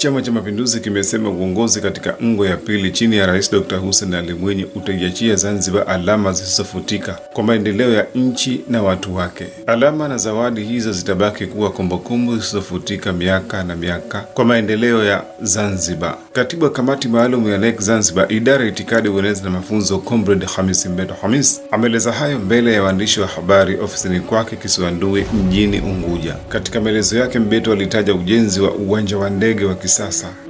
Chama cha Mapinduzi kimesema uongozi katika ngo ya pili chini ya Rais Dr. Hussein Ali Mwinyi utaiachia Zanzibar alama zisizofutika kwa maendeleo ya nchi na watu wake. Alama na zawadi hizo zitabaki kuwa kumbukumbu zisizofutika miaka na miaka kwa maendeleo ya Zanzibar. Katibu wa kamati maalum ya NEC Zanzibar, idara ya itikadi, uenezi na mafunzo, Comrade Hamis Mbeto Hamis ameeleza hayo mbele ya waandishi wa habari ofisini kwake Kisiwandui mjini Unguja. Katika maelezo yake, Mbeto alitaja ujenzi wa uwanja wa ndege wa kisasa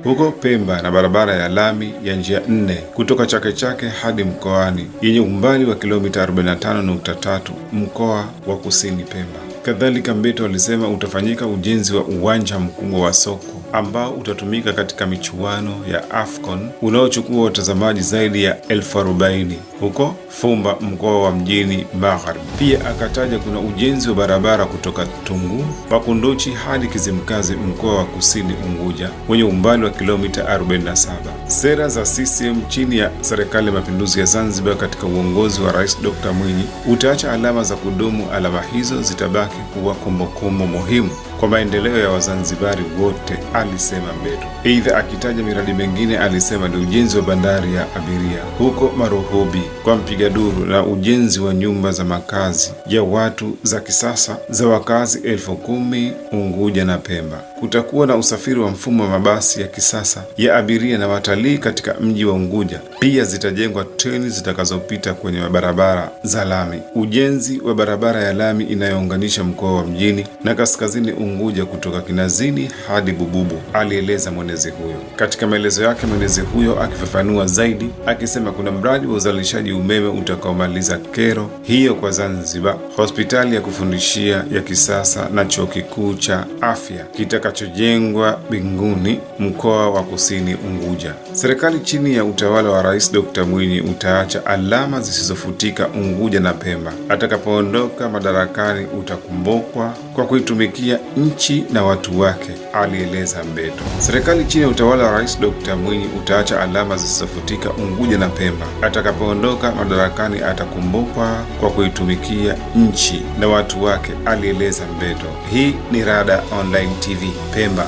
huko Pemba na barabara ya lami ya njia 4 kutoka Chake Chake hadi Mkoani yenye umbali wa kilomita 45.3 mkoa wa Kusini Pemba. Kadhalika, Mbeto alisema utafanyika ujenzi wa uwanja mkubwa wa soko ambao utatumika katika michuano ya AFCON unaochukua watazamaji zaidi ya 40,000 huko Fumba, mkoa wa Mjini Magharibi. Pia akataja kuna ujenzi wa barabara kutoka Tungu Makunduchi hadi Kizimkazi, mkoa wa Kusini Unguja wenye umbali wa kilomita 47. Sera za CCM chini ya Serikali ya Mapinduzi ya Zanzibar katika uongozi wa Rais Dr. Mwinyi utaacha alama za kudumu. Alama hizo zitabaki kuwa kumbukumbu muhimu kwa maendeleo ya Wazanzibari wote, alisema Mbeto. Aidha, akitaja miradi mingine alisema ni ujenzi wa bandari ya abiria huko Marohobi kwa mpiga duru na ujenzi wa nyumba za makazi ya watu za kisasa za wakazi 10,000 Unguja na Pemba. Kutakuwa na usafiri wa mfumo wa mabasi ya kisasa ya abiria na watalii katika mji wa Unguja. Pia zitajengwa treni zitakazopita kwenye barabara za lami. Ujenzi wa barabara ya lami inayounganisha mkoa wa Mjini na Kaskazini Unguja kutoka Kinazini hadi Bububu, alieleza mwenezi huyo. Katika maelezo yake, mwenezi huyo akifafanua zaidi akisema kuna mradi wa uzalishaji umeme utakaomaliza kero hiyo kwa Zanzibar, hospitali ya kufundishia ya kisasa na chuo kikuu cha afya kitakachojengwa Binguni, mkoa wa Kusini Unguja. Serikali chini ya utawala wa Rais Dr. Mwinyi utaacha alama zisizofutika Unguja na Pemba. Atakapoondoka madarakani utakumbukwa kwa kuitumikia nchi na watu wake, alieleza Mbeto. Serikali chini ya utawala wa Rais Dr. Mwinyi utaacha alama zisizofutika Unguja na Pemba. Atakapoondoka madarakani atakumbukwa kwa kuitumikia nchi na watu wake, alieleza Mbeto. Hii ni Rada Online TV Pemba.